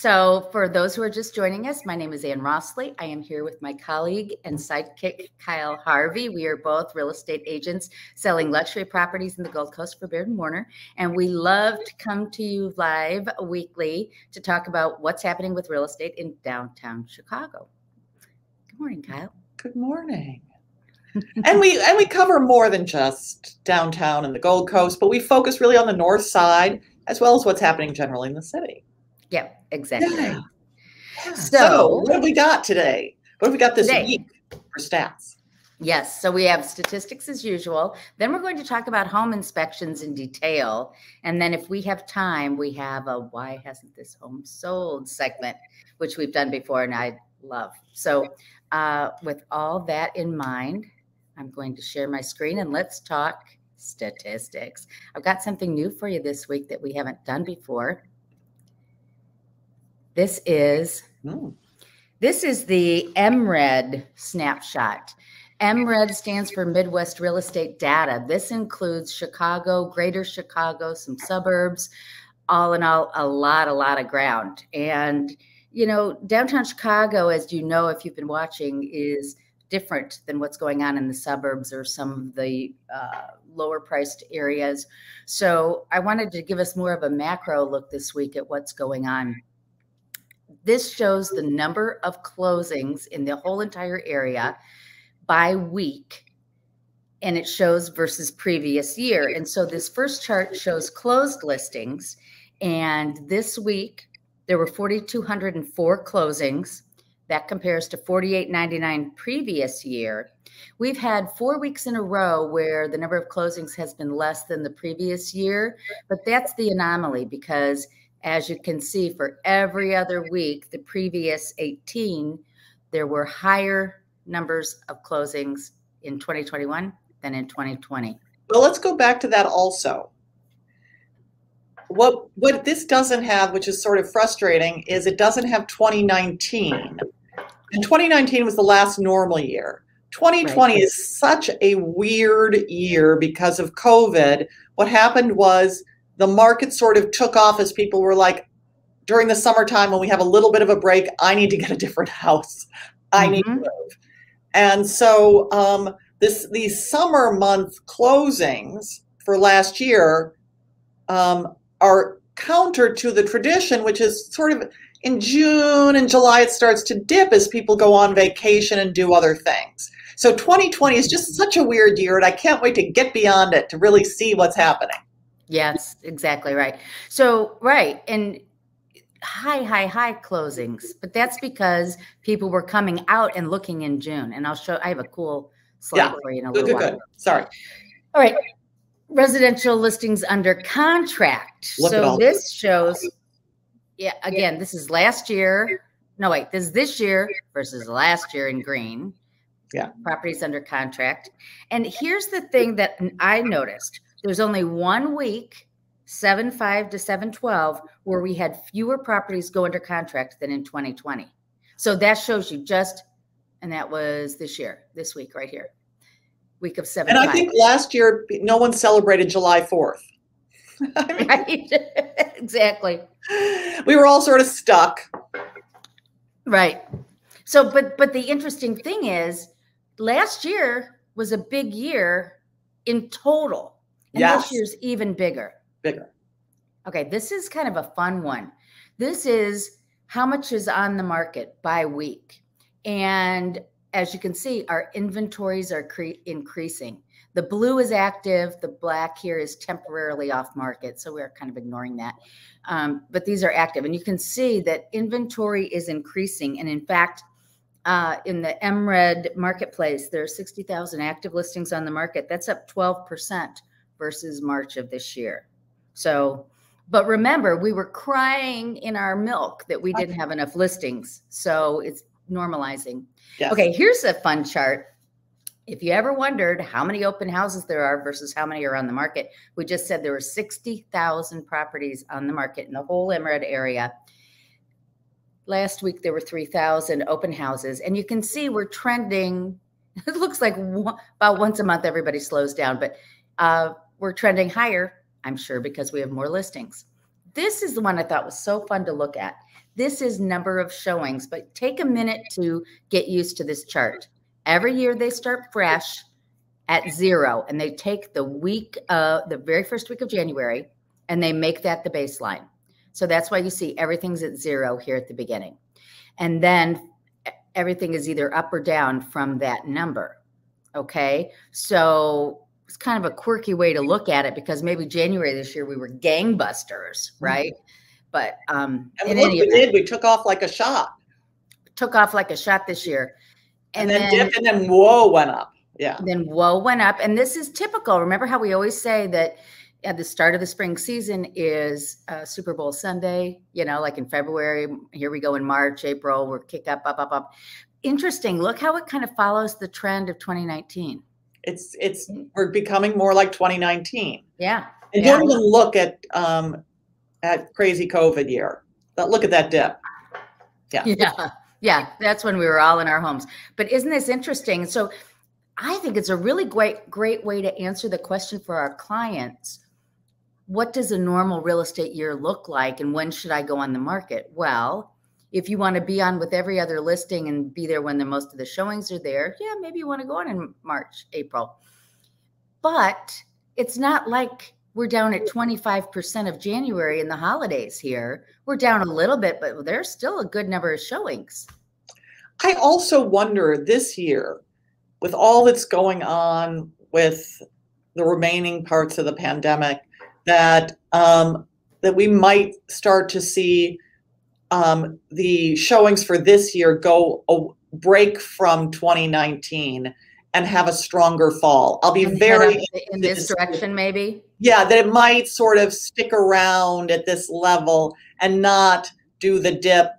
So for those who are just joining us, my name is Ann Rossley. I am here with my colleague and sidekick, Kyle Harvey. We are both real estate agents selling luxury properties in the Gold Coast for Baird & Warner. And we love to come to you live weekly to talk about what's happening with real estate in downtown Chicago. Good morning, Kyle. Good morning. and we cover more than just downtown and the Gold Coast, but we focus really on the north side as well as what's happening generally in the city. Yeah, exactly. Yeah. So what have we got today? What have we got this week for stats? Yes, so we have statistics as usual. Then we're going to talk about home inspections in detail. And then if we have time, we have a why hasn't this home sold segment, which we've done before and I love. So with all that in mind, I'm going to share my screen and let's talk statistics. I've got something new for you this week that we haven't done before. This is the MRED snapshot. MRED stands for Midwest Real Estate Data. This includes Chicago, Greater Chicago, some suburbs, all in all, a lot of ground. And, you know, downtown Chicago, as you know, if you've been watching, is different than what's going on in the suburbs or some of the lower priced areas. So I wanted to give us more of a macro look this week at what's going on. This shows the number of closings in the whole entire area by week, and it shows versus previous year. And so this first chart shows closed listings, and this week there were 4,204 closings. That compares to 4,899 previous year. We've had 4 weeks in a row where the number of closings has been less than the previous year, but that's the anomaly because as you can see, for every other week, the previous 18, there were higher numbers of closings in 2021 than in 2020. Well, let's go back to that also. What this doesn't have, which is sort of frustrating, is it doesn't have 2019. And 2019 was the last normal year. 2020 is such a weird year because of COVID. What happened was the market sort of took off as people were like, during the summertime when we have a little bit of a break, I need to get a different house. I need to move. And so these summer month closings for last year are counter to the tradition, which is sort of in June and July, it starts to dip as people go on vacation and do other things. So 2020 is just such a weird year, and I can't wait to get beyond it to really see what's happening. Yes, exactly right. So, and high closings, but that's because people were coming out and looking in June. And I have a cool slide for you in a little while. Good. Sorry. All right. Residential listings under contract. So this shows, again, this is last year. No, wait, this is this year versus last year in green. Yeah. Properties under contract. And here's the thing that I noticed. There's only 1 week, 7/5 to 7/12, where we had fewer properties go under contract than in 2020. So that shows you and that was this week right here, week of 7/5. And I think last year, no one celebrated July 4th. Right, exactly. We were all sort of stuck. Right. So, but the interesting thing is last year was a big year in total. And this year's even bigger. Okay, this is kind of a fun one. This is how much is on the market by week. And as you can see, our inventories are increasing. The blue is active. The black here is temporarily off market. So we're kind of ignoring that. But these are active. And you can see that inventory is increasing. And in fact, in the MRED marketplace, there are 60,000 active listings on the market. That's up 12%. Versus March of this year. So, but remember, we were crying in our milk that we didn't have enough listings. So it's normalizing. Yes. Okay, here's a fun chart. If you ever wondered how many open houses there are versus how many are on the market, we just said there were 60,000 properties on the market in the whole MRED area. Last week, there were 3,000 open houses. And you can see we're trending. It looks like about once a month, everybody slows down. But we're trending higher, I'm sure, because we have more listings. This is the one I thought was so fun to look at. This is number of showings, but take a minute to get used to this chart. Every year they start fresh at 0, and they take the very first week of January, and they make that the baseline. So that's why you see everything's at 0 here at the beginning. And then everything is either up or down from that number. Okay. So it's kind of a quirky way to look at it, because maybe January this year we were gangbusters, right? But and look, we took off like a shot. Took off like a shot this year. And then dipped, and then whoa went up. Yeah. Then whoa went up. And this is typical. Remember how we always say that at the start of the spring season is Super Bowl Sunday, you know, like in February, here we go in March, April, we're kick up, up, up, up. Interesting. Look how it kind of follows the trend of 2019. We're becoming more like 2019. Yeah. And don't even look at crazy COVID year. But look at that dip. Yeah. Yeah. Yeah. That's when we were all in our homes. But isn't this interesting? So I think it's a really great way to answer the question for our clients. What does a normal real estate year look like, and when should I go on the market? Well, if you want to be on with every other listing and be there when most of the showings are there, yeah, maybe you want to go on in March, April. But it's not like we're down at 25% of January in the holidays here. We're down a little bit, but there's still a good number of showings. I also wonder this year, with all that's going on with the remaining parts of the pandemic, that we might start to see the showings for this year break from 2019 and have a stronger fall. I'll be very in this direction, maybe. Yeah, that it might sort of stick around at this level and not do the dip.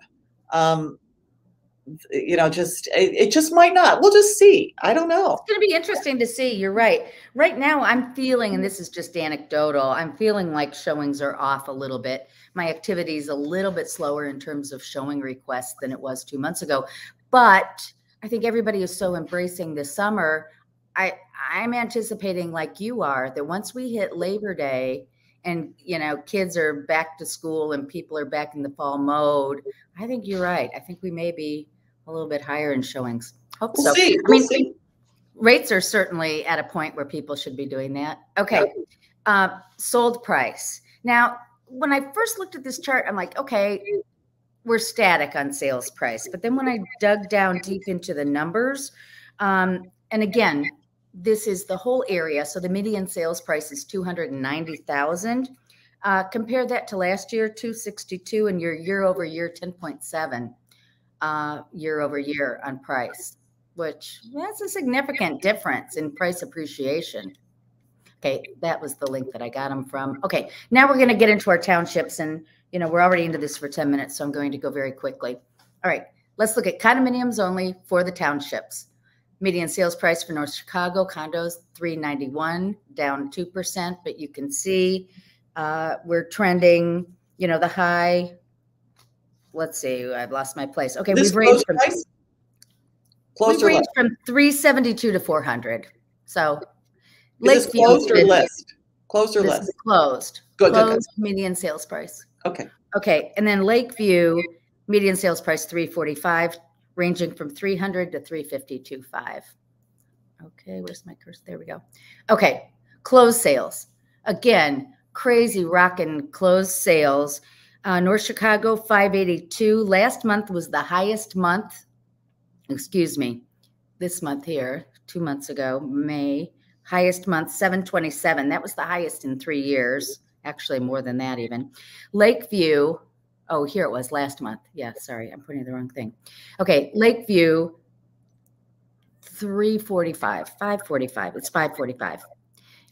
You know, it just might not. We'll just see. I don't know. It's going to be interesting to see. You're right. Right now, I'm feeling, and this is just anecdotal, I'm feeling like showings are off a little bit. My activity is a little bit slower in terms of showing requests than it was 2 months ago. But I think everybody is so embracing this summer. I'm anticipating, like you are, that once we hit Labor Day and, you know, kids are back to school and people are back in the fall mode, I think you're right. I think we may be a little bit higher in showings. Hope so. We'll see. Rates are certainly at a point where people should be doing that. Okay. Sold price. Now, when I first looked at this chart, I'm like, okay, we're static on sales price. But then when I dug down deep into the numbers, and again, this is the whole area. So the median sales price is $290,000. Compare that to last year, $262, and your year over year, 10.7 year over year on price, which that's a significant difference in price appreciation. Okay, that was the link that I got them from. Okay, now we're going to get into our townships, and you know we're already into this for 10 minutes, so I'm going to go very quickly. All right, let's look at condominiums only for the townships. Median sales price for North Chicago condos $391, down 2%, but you can see we're trending. You know the high. Let's see, I've lost my place. Okay, we've ranged from 372 to 400. So is this closed or list? Closed or list? This is closed. Good. Median sales price. Okay. Okay, and then Lakeview, median sales price $345, ranging from $300 to $352.5. Okay, where's my cursor? There we go. Okay, closed sales. Again, crazy rockin' closed sales. North Chicago, 582. Last month was the highest month. Excuse me. This month here, 2 months ago, May, highest month, 727. That was the highest in 3 years. Actually, more than that even. Lakeview, oh, here it was last month. Yeah, sorry, I'm putting the wrong thing. Okay, Lakeview, 345, 545. It's 545.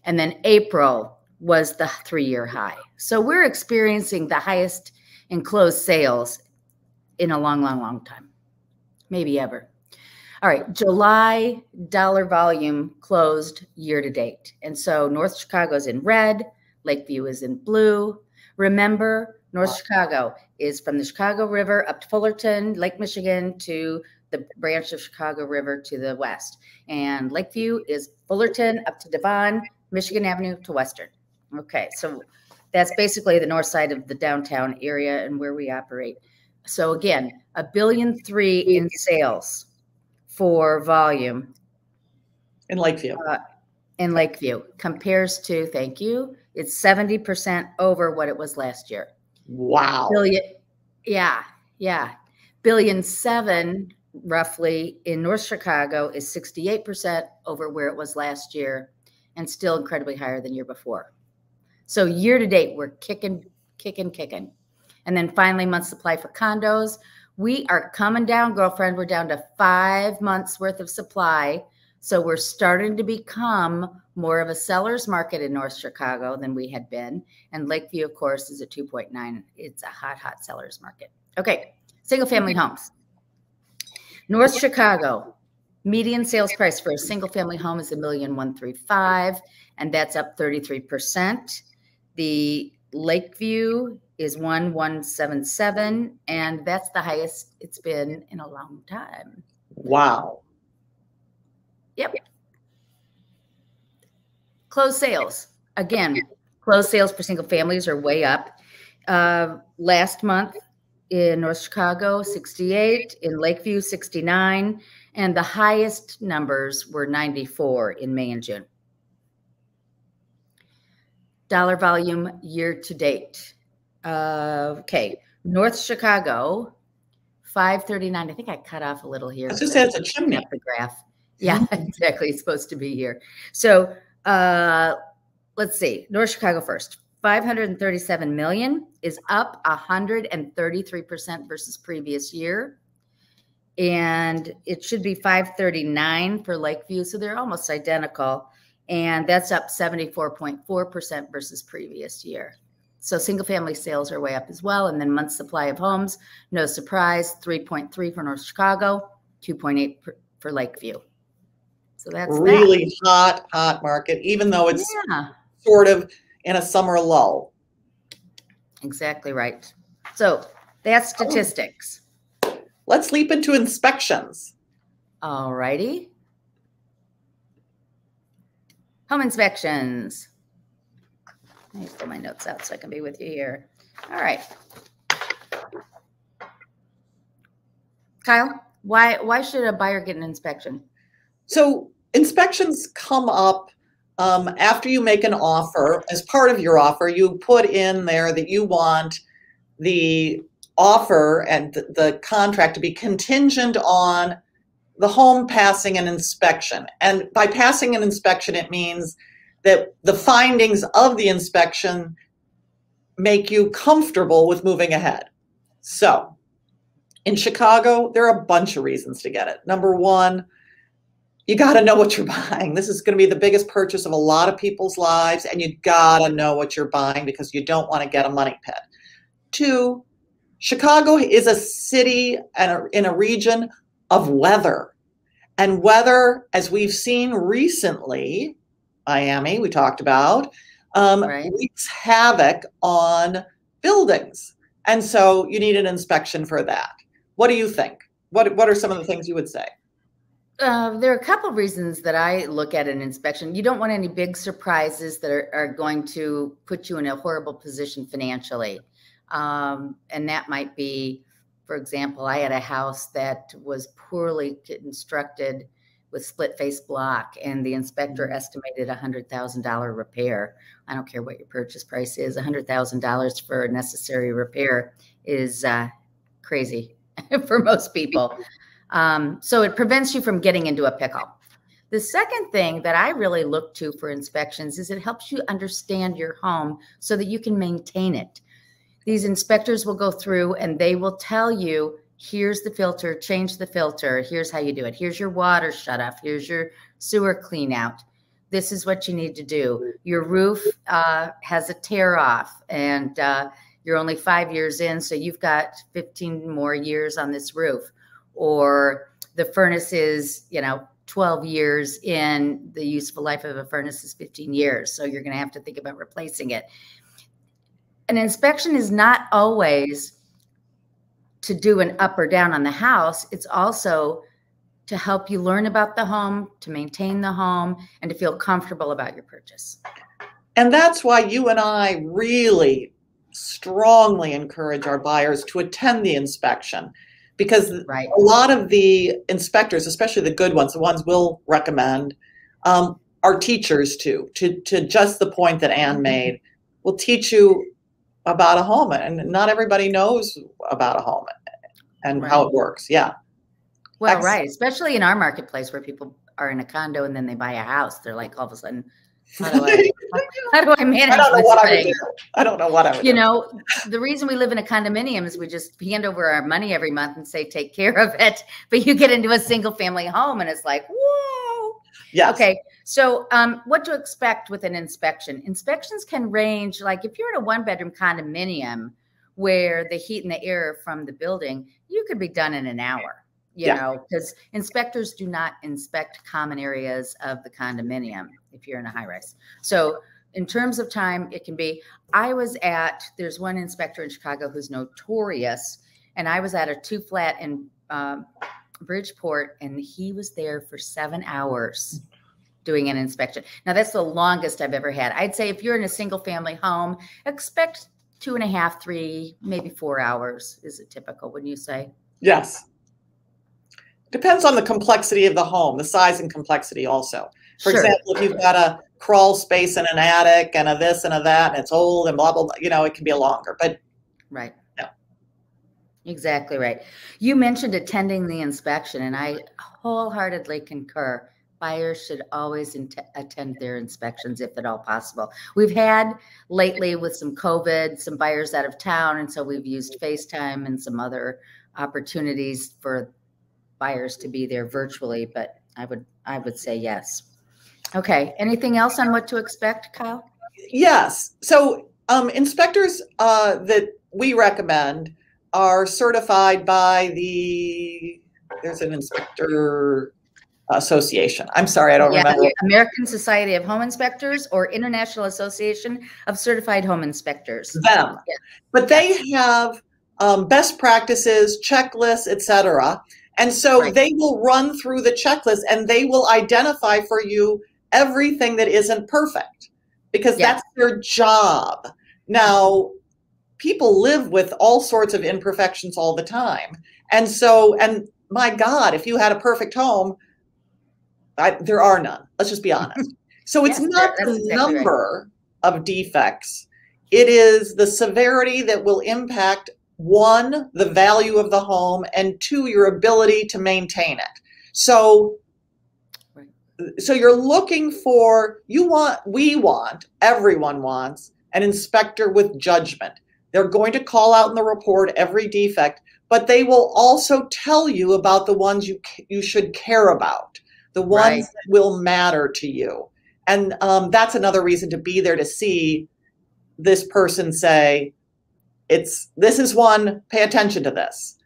And then April was the 3-year high. So we're experiencing the highest in closed sales in a long, long, long time, maybe ever. All right, July dollar volume closed year to date. And so North Chicago's in red, Lakeview is in blue. Remember, North Chicago is from the Chicago River up to Fullerton, Lake Michigan to the branch of Chicago River to the west. And Lakeview is Fullerton up to Devon, Michigan Avenue to Western. Okay, so that's basically the north side of the downtown area and where we operate. So again, $1.3 billion in sales for volume in Lakeview. Compares to, thank you, it's 70% over what it was last year. Wow. Yeah. $1.7 billion roughly in North Chicago is 68% over where it was last year, and still incredibly higher than year before. So year to date, we're kicking. And then finally, month supply for condos. We are coming down, girlfriend. We're down to 5 months worth of supply. So we're starting to become more of a seller's market in North Chicago than we had been. And Lakeview, of course, is a 2.9. It's a hot seller's market. Okay, single family homes. North Chicago, median sales price for a single family home is $1,135,000, and that's up 33%. The Lakeview is $1,177,000, and that's the highest it's been in a long time. Wow. Yep. Closed sales. Again, closed sales for single families are way up. Last month in North Chicago, 68, in Lakeview, 69, and the highest numbers were 94 in May and June. Dollar volume year to date. Okay, North Chicago, 539. I think I cut off a little here. It just has a chimney. The graph. Yeah, exactly. It's supposed to be here. So let's see. North Chicago first. 537 million is up 133% versus previous year. And it should be 539 for Lakeview. So they're almost identical. And that's up 74.4% versus previous year. So single family sales are way up as well. And then month supply of homes, no surprise, 3.3 for North Chicago, 2.8 for Lakeview. So that's really hot market, even though it's sort of in a summer lull. Exactly right. So that's statistics. Let's leap into inspections. All righty. Home inspections. Let me pull my notes out so I can be with you here. All right. Kyle, why should a buyer get an inspection? So inspections come up after you make an offer. As part of your offer, you put in there that you want the offer and the contract to be contingent on the home passing an inspection. And by passing an inspection, it means that the findings of the inspection make you comfortable with moving ahead. So in Chicago, there are a bunch of reasons to get it. Number one, you got to know what you're buying. This is going to be the biggest purchase of a lot of people's lives, and you got to know what you're buying because you don't want to get a money pit. Two, Chicago is a city and in a region of weather. And weather, as we've seen recently, Miami, we talked about, wreaks havoc on buildings. And so you need an inspection for that. What do you think? What are some of the things you would say? There are a couple of reasons that I look at an inspection. You don't want any big surprises that are going to put you in a horrible position financially. And that might be, for example, I had a house that was poorly constructed with split face block, and the inspector estimated $100,000 repair. I don't care what your purchase price is. $100,000 for a necessary repair is crazy for most people. So it prevents you from getting into a pickle. The second thing that I really look to for inspections is it helps you understand your home so that you can maintain it. These inspectors will go through and they will tell you, here's the filter, change the filter. Here's how you do it. Here's your water shut off. Here's your sewer clean out. This is what you need to do. Your roof has a tear off and you're only 5 years in, so you've got 15 more years on this roof. Or the furnace is, 12 years in, the useful life of a furnace is 15 years. So you're going to have to think about replacing it. An inspection is not always to do an up or down on the house. It's also to help you learn about the home, to maintain the home, and to feel comfortable about your purchase. And that's why you and I really strongly encourage our buyers to attend the inspection, because right. a lot of the inspectors, especially the good ones, the ones we'll recommend, are teachers too. To just the point that Ann made, will teach you about a home, and not everybody knows about a home and right. how it works. Yeah. Well, right. Especially in our marketplace where people are in a condo and then they buy a house. They're like, all of a sudden, how do I manage this thing? I don't know what I would do. You know, the reason we live in a condominium is we just hand over our money every month and say, take care of it. But you get into a single family home and it's like, whoa. Yes. Okay. So what to expect with an inspection? Inspections can range, like if you're in a 1-bedroom condominium where the heat and the air from the building, you could be done in an hour. You know, because inspectors do not inspect common areas of the condominium if you're in a high rise. So in terms of time, it can be, there's one inspector in Chicago who's notorious, and I was at a 2-flat in Bridgeport, and he was there for 7 hours doing an inspection. Now that's the longest I've ever had. I'd say if you're in a single family home, expect 2.5, 3, maybe 4 hours is it typical, wouldn't you say? Yes. Depends on the complexity of the home, the size and complexity also. For example, if you've got a crawl space in an attic and a this and a that, and it's old and blah, blah, blah, you know, it can be a longer, but. Right. No. Exactly right. You mentioned attending the inspection, and I wholeheartedly concur. Buyers should always attend their inspections if at all possible. We've had lately with some COVID, some buyers out of town, and so we've used FaceTime and some other opportunities for buyers to be there virtually, but I would say yes. Okay. Anything else on what to expect, Kyle? Yes. So inspectors that we recommend are certified by there's an inspector association. I'm sorry, I don't remember. American Society of Home Inspectors or International Association of Certified Home Inspectors. Them. Yeah. But they have best practices, checklists, etc. And so they will run through the checklist and they will identify for you everything that isn't perfect, because that's their job. Now, people live with all sorts of imperfections all the time. And so, and my God, if you had a perfect home, there are none. Let's just be honest. So it's not the number of defects. It is the severity that will impact, 1, the value of the home, and 2, your ability to maintain it. So you're looking for, everyone wants an inspector with judgment. They're going to call out in the report every defect, but they will also tell you about the ones you should care about, the ones that will matter to you. And that's another reason to be there, to see this person say, this is one, pay attention to this.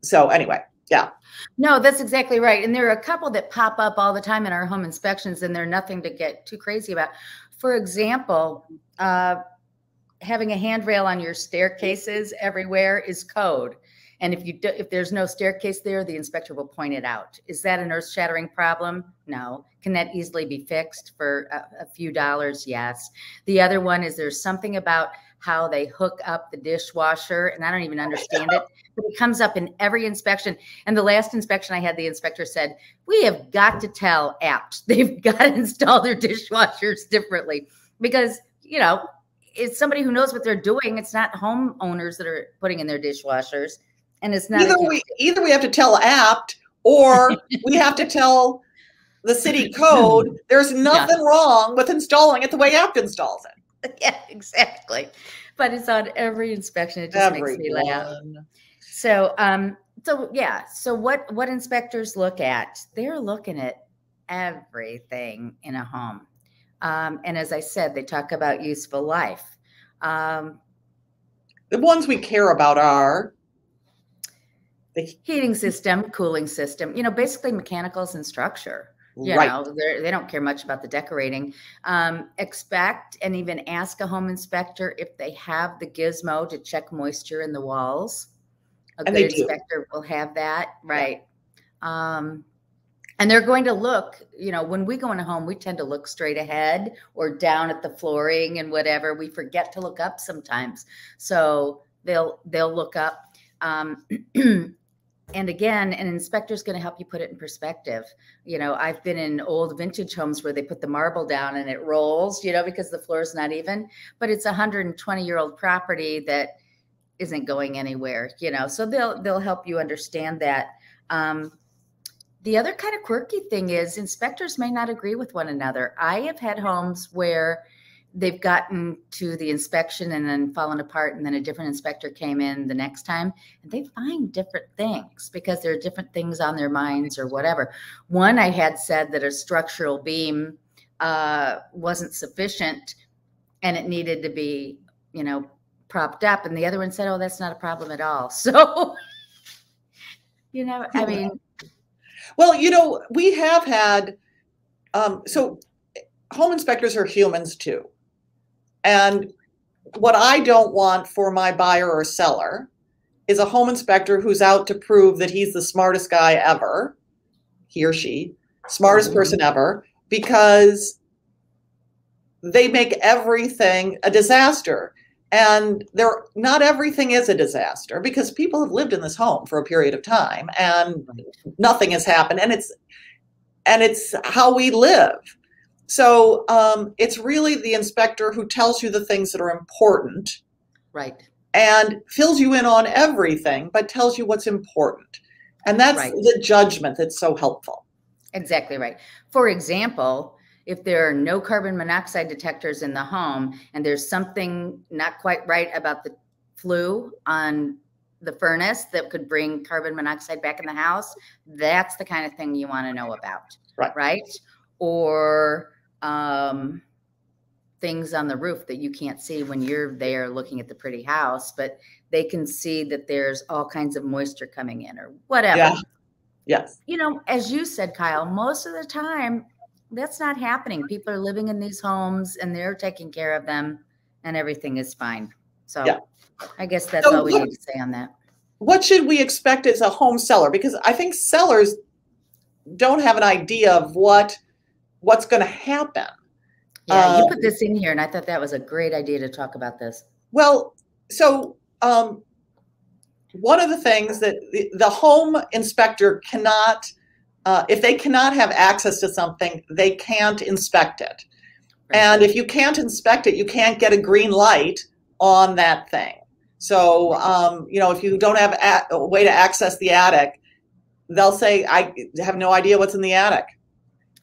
So anyway, yeah. No, that's exactly right. And there are a couple that pop up all the time in our home inspections, and they're nothing to get too crazy about. For example, having a handrail on your staircases everywhere is code. And if there's no staircase there, the inspector will point it out. Is that an earth-shattering problem? No. Can that easily be fixed for a few dollars? Yes. The other one is there's something about how they hook up the dishwasher, and I don't even understand it, but it comes up in every inspection. And the last inspection I had, the inspector said, we have got to tell apps they've got to install their dishwashers differently, because, you know, it's somebody who knows what they're doing. It's not homeowners that are putting in their dishwashers. And it's not either we have to tell apt, or we have to tell the city code there's nothing wrong with installing it the way apt installs it. Yeah, exactly. But it's on every inspection. It just makes me laugh. So so what inspectors look at? They're looking at everything in a home. And as I said, they talk about useful life. The ones we care about are the heating system, cooling system, you know, basically mechanicals and structure. You know, they don't care much about the decorating. Expect and even ask a home inspector if they have the gizmo to check moisture in the walls. A good inspector will have that, right? And they're going to look, you know, when we go in a home, we tend to look straight ahead or down at the flooring and whatever. We forget to look up sometimes. So they'll look up. And again, an inspector is going to help you put it in perspective. You know, I've been in old vintage homes where they put the marble down and it rolls, you know, because the floor is not even, but it's a 120-year-old property that isn't going anywhere, you know, so they'll help you understand that. The other kind of quirky thing is inspectors may not agree with one another. I have had homes where they've gotten to the inspection and then fallen apart, and then a different inspector came in the next time and they find different things because there are different things on their minds or whatever. One I had said that a structural beam wasn't sufficient and it needed to be, you know, propped up, and the other one said, oh, that's not a problem at all. So, you know, I mean, well, you know, we have had, so home inspectors are humans too. And what I don't want for my buyer or seller is a home inspector who's out to prove that he's the smartest guy ever, he or she, smartest person ever, because they make everything a disaster. And not everything is a disaster because people have lived in this home for a period of time and nothing has happened. And it's how we live. So it's really the inspector who tells you the things that are important, right, and fills you in on everything, but tells you what's important. And that's right. The judgment that's so helpful. Exactly right. For example, if there are no carbon monoxide detectors in the home and there's something not quite right about the flue on the furnace that could bring carbon monoxide back in the house, that's the kind of thing you want to know about, right? Or things on the roof that you can't see when you're there looking at the pretty house, but they can see that there's all kinds of moisture coming in or whatever. Yeah. Yes. You know, as you said, Kyle, most of the time that's not happening. People are living in these homes and they're taking care of them and everything is fine. So yeah. I guess that's all we need to say on that. What should we expect as a home seller? Because I think sellers don't have an idea of what's going to happen. Yeah, you put this in here, and I thought that was a great idea to talk about this. Well, so one of the things that the home inspector cannot, if they cannot have access to something, they can't inspect it. Right. And if you can't inspect it, you can't get a green light on that thing. So, you know, if you don't have a way to access the attic, they'll say, I have no idea what's in the attic.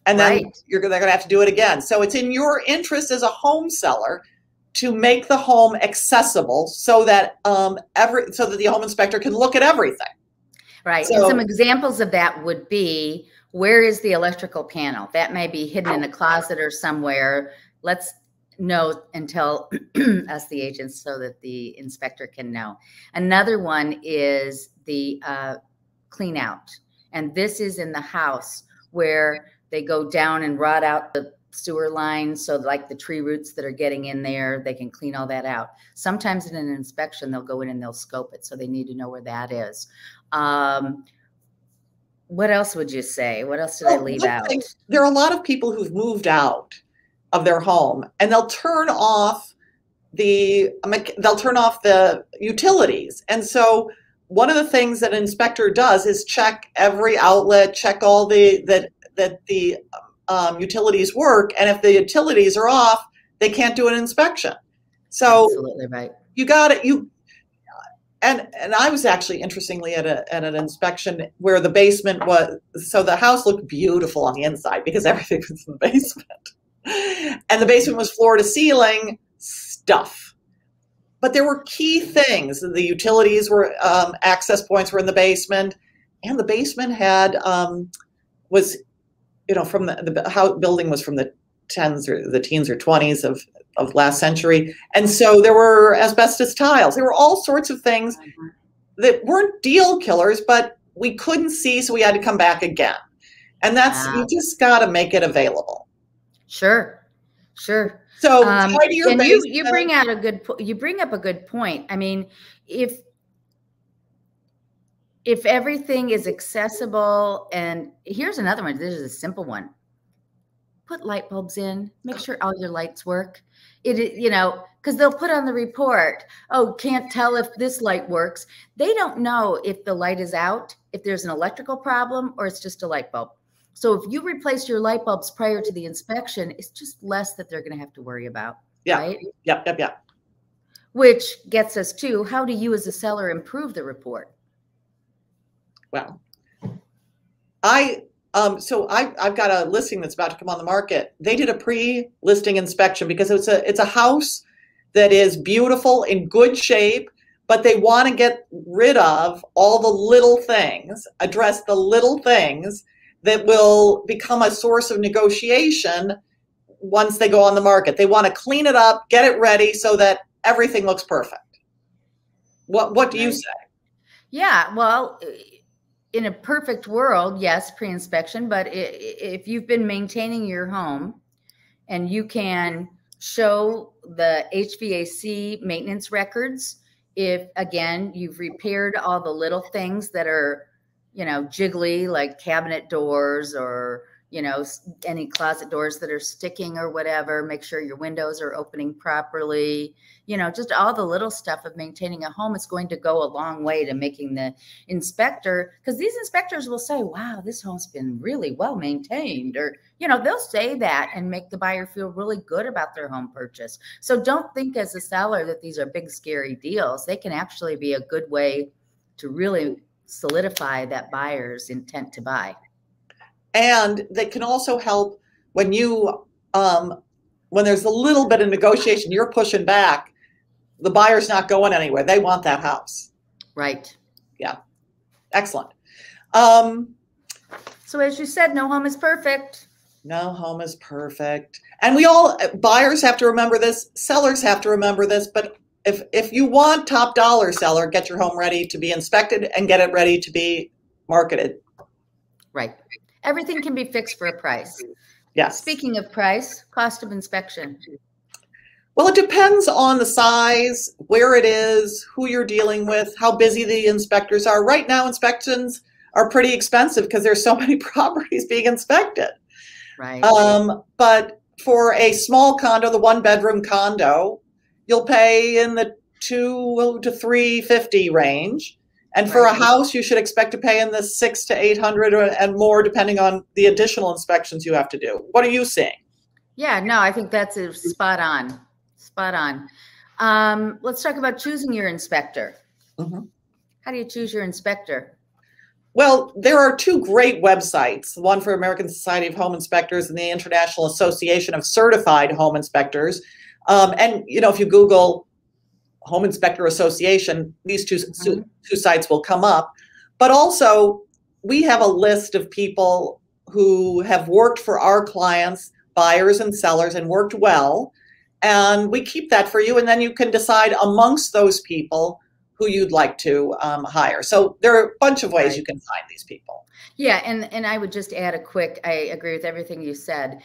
And then they're going to have to do it again. So it's in your interest as a home seller to make the home accessible so that the home inspector can look at everything. Right. So, and some examples of that would be, where is the electrical panel? That may be hidden in a closet or somewhere. Let's know and tell us, the agents, so that the inspector can know. Another one is the clean out. And this is in the house where they go down and rot out the sewer lines. So like the tree roots that are getting in there, they can clean all that out. Sometimes in an inspection, they'll go in and they'll scope it. So they need to know where that is. What else would you say? What else did I leave out? There are a lot of people who've moved out of their home and they'll turn off the utilities. And so one of the things that an inspector does is check every outlet, check all that the utilities work, and if the utilities are off, they can't do an inspection. So absolutely right. You got it. And I was actually, interestingly, at an inspection where the basement was, so the house looked beautiful on the inside because everything was in the basement, and the basement was floor to ceiling stuff. But there were key things. The utilities were access points were in the basement, and the basement had was, you know, from the building was from the teens or 20s of last century. And so there were asbestos tiles. There were all sorts of things that weren't deal killers, but we couldn't see, so we had to come back again. And that's, you just got to make it available. Sure. Sure. So you bring up a good point. I mean, if if everything is accessible, and here's another one. This is a simple one. Put light bulbs in, make sure all your lights work. Because they'll put on the report, oh, can't tell if this light works. They don't know if the light is out, if there's an electrical problem, or it's just a light bulb. So if you replace your light bulbs prior to the inspection, it's just less that they're going to have to worry about. Yeah. Right? Yep. Which gets us to, how do you as a seller improve the report? Well, I've got a listing that's about to come on the market. They did a pre-listing inspection because it's a house that is beautiful, in good shape, but they want to get rid of all the little things, address the little things that will become a source of negotiation once they go on the market. They want to clean it up, get it ready so that everything looks perfect. What do you say? Yeah, well, in a perfect world, yes, pre-inspection, but if you've been maintaining your home and you can show the HVAC maintenance records, if, again, you've repaired all the little things that are, jiggly, like cabinet doors or, any closet doors that are sticking or whatever, make sure your windows are opening properly, just all the little stuff of maintaining a home is going to go a long way to making the inspector, because these inspectors will say, wow, this home's been really well maintained, or, they'll say that and make the buyer feel really good about their home purchase. So don't think as a seller that these are big, scary deals. They can actually be a good way to really solidify that buyer's intent to buy. And they can also help when when there's a little bit of negotiation, you're pushing back, the buyer's not going anywhere. They want that house. Right. Yeah. Excellent. So as you said, no home is perfect. No home is perfect. And buyers have to remember this, sellers have to remember this, but if you want top dollar, seller, get your home ready to be inspected and get it ready to be marketed. Right. Everything can be fixed for a price. Yes. Speaking of price, cost of inspection. Well, it depends on the size, where it is, who you're dealing with, how busy the inspectors are. Right now, inspections are pretty expensive because there's so many properties being inspected. Right. But for a small condo, the 1-bedroom condo, you'll pay in the $200 to $350 range. And for a house, you should expect to pay in the $600 to $800 and more, depending on the additional inspections you have to do. What are you seeing? Yeah, no, I think that's spot on. Spot on. Let's talk about choosing your inspector. Mm-hmm. How do you choose your inspector? Well, there are two great websites, one for American Society of Home Inspectors and the International Association of Certified Home Inspectors. And, if you Google Home Inspector Association, these two sites will come up. But also, we have a list of people who have worked for our clients, buyers and sellers, and worked well. And we keep that for you. And then you can decide amongst those people who you'd like to hire. So there are a bunch of ways you can find these people. Yeah, and I would just add I agree with everything you said.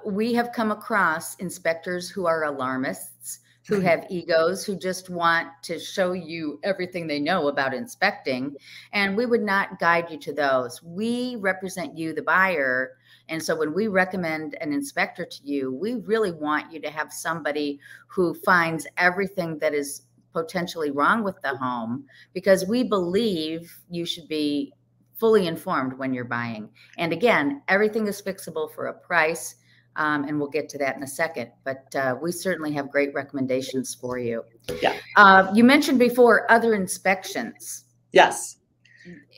We have come across inspectors who are alarmists, who have egos, who just want to show you everything they know about inspecting. And we would not guide you to those. We represent you, the buyer. And so when we recommend an inspector to you, we really want you to have somebody who finds everything that is potentially wrong with the home, because we believe you should be fully informed when you're buying. And again, everything is fixable for a price. And we'll get to that in a second, but we certainly have great recommendations for you. Yeah. You mentioned before other inspections. Yes.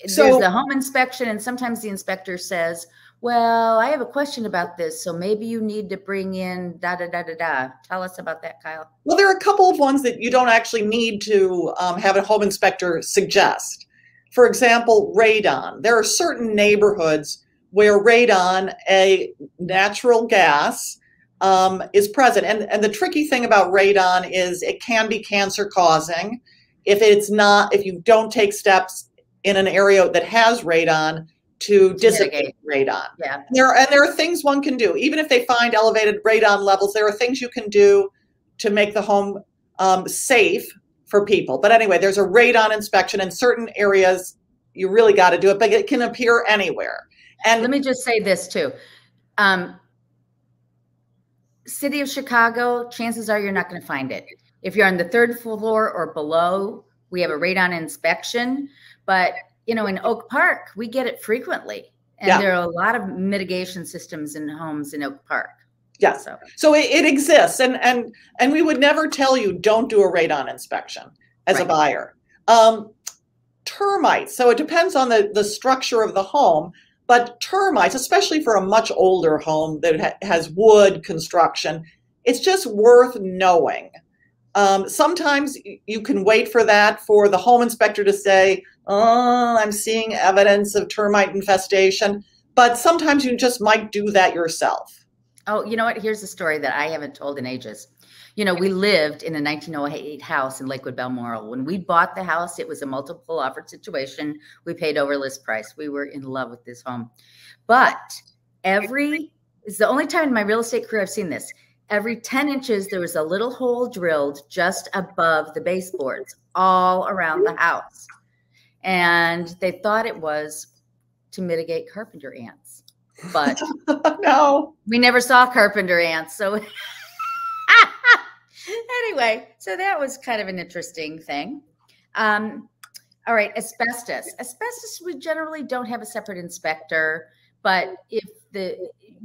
There's the home inspection, and sometimes the inspector says, well, I have a question about this, so maybe you need to bring in da-da-da-da-da. Tell us about that, Kyle. Well, there are a couple of ones that you don't actually need to have a home inspector suggest. For example, radon. There are certain neighborhoods where radon, a natural gas, is present. And the tricky thing about radon is it can be cancer causing if you don't take steps in an area that has radon to dissipate radon. Yeah. There are things one can do. Even if they find elevated radon levels, there are things you can do to make the home safe for people. But anyway, there's a radon inspection in certain areas. you really got to do it, but it can appear anywhere. And let me just say this too. City of Chicago, chances are you're not going to find it. If you're on the 3rd floor or below, we have a radon inspection. But, you know, in Oak Park, we get it frequently. And there are a lot of mitigation systems in homes in Oak Park. Yeah. So it exists. And we would never tell you don't do a radon inspection as a buyer. Termites. So it depends on the structure of the home. But termites, especially for a much older home that has wood construction, it's just worth knowing. Sometimes you can wait for the home inspector to say, oh, I'm seeing evidence of termite infestation. But sometimes you just might do that yourself. Oh, you know what? Here's a story that I haven't told in ages. You know, we lived in a 1908 house in Lakewood, Balmoral. When we bought the house, it was a multiple offer situation. We paid over list price. We were in love with this home. But it's the only time in my real estate career I've seen this. Every 10 inches, there was a little hole drilled just above the baseboards all around the house. And they thought it was to mitigate carpenter ants. But no, we never saw carpenter ants. So anyway, so that was kind of an interesting thing. All right, asbestos. Asbestos, we generally don't have a separate inspector, but if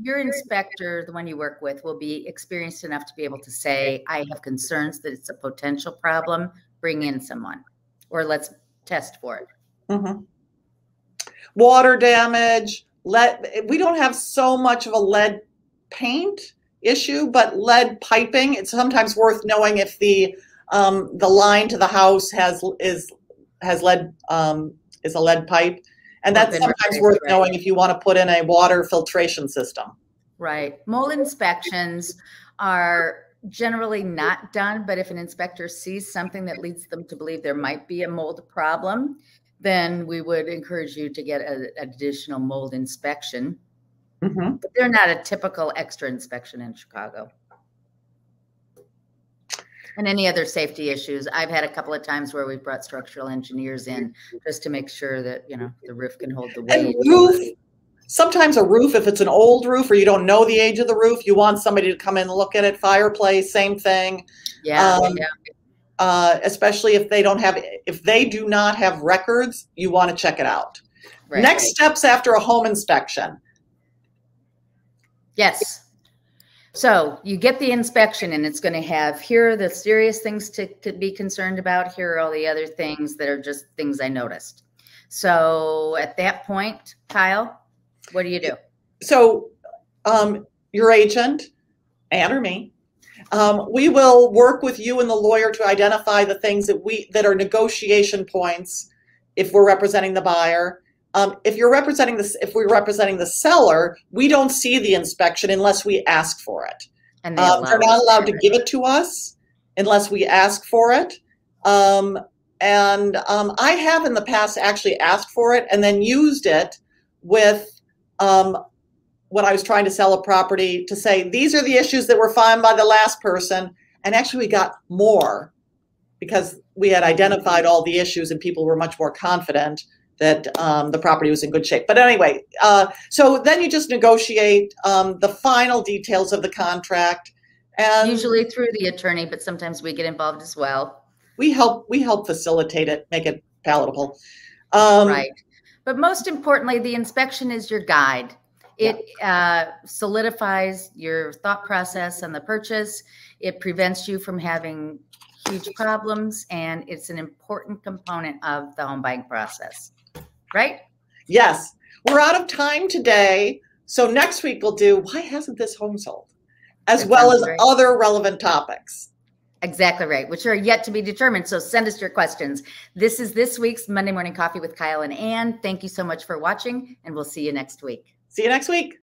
your inspector, the one you work with, will be experienced enough to be able to say, I have concerns that it's a potential problem, bring in someone, or let's test for it. Mm-hmm. Water damage, lead. We don't have so much of a lead paint issue, but lead piping, it's sometimes worth knowing if the line to the house is a lead pipe. And that's sometimes worth knowing if you want to put in a water filtration system. Right. Mold inspections are generally not done, but if an inspector sees something that leads them to believe there might be a mold problem, then we would encourage you to get an additional mold inspection. Mm-hmm. But they're not a typical extra inspection in Chicago. And any other safety issues, I've had a couple of times where we've brought structural engineers in just to make sure that, you know, the roof can hold the weight. And roof, sometimes a roof, if it's an old roof or you don't know the age of the roof, you want somebody to come in and look at it. Fireplace, same thing. Yeah. Especially if they do not have records, you want to check it out. Right. Next steps after a home inspection. Yes. So you get the inspection and it's going to have, here are the serious things to be concerned about. Here are all the other things that are just things I noticed. So at that point, Kyle, what do you do? So your agent and or me, we will work with you and the lawyer to identify the things that are negotiation points if we're representing the buyer. If we're representing the seller, we don't see the inspection unless we ask for it. And they're not allowed to give it to us unless we ask for it. I have in the past actually asked for it and then used it with when I was trying to sell a property to say, these are the issues that were found by the last person. And actually we got more because we had identified all the issues and people were much more confident that the property was in good shape. But anyway, so then you just negotiate the final details of the contract. And usually through the attorney, but sometimes we get involved as well. We help facilitate it, make it palatable. Right. But most importantly, the inspection is your guide. It solidifies your thought process on the purchase. It prevents you from having huge problems, and it's an important component of the home buying process. Right? Yes. We're out of time today. So next week we'll do, why hasn't this home sold? As well as other relevant topics. Exactly right, which are yet to be determined. So send us your questions. This is this week's Monday Morning Coffee with Kyle and Ann. Thank you so much for watching, and we'll see you next week. See you next week.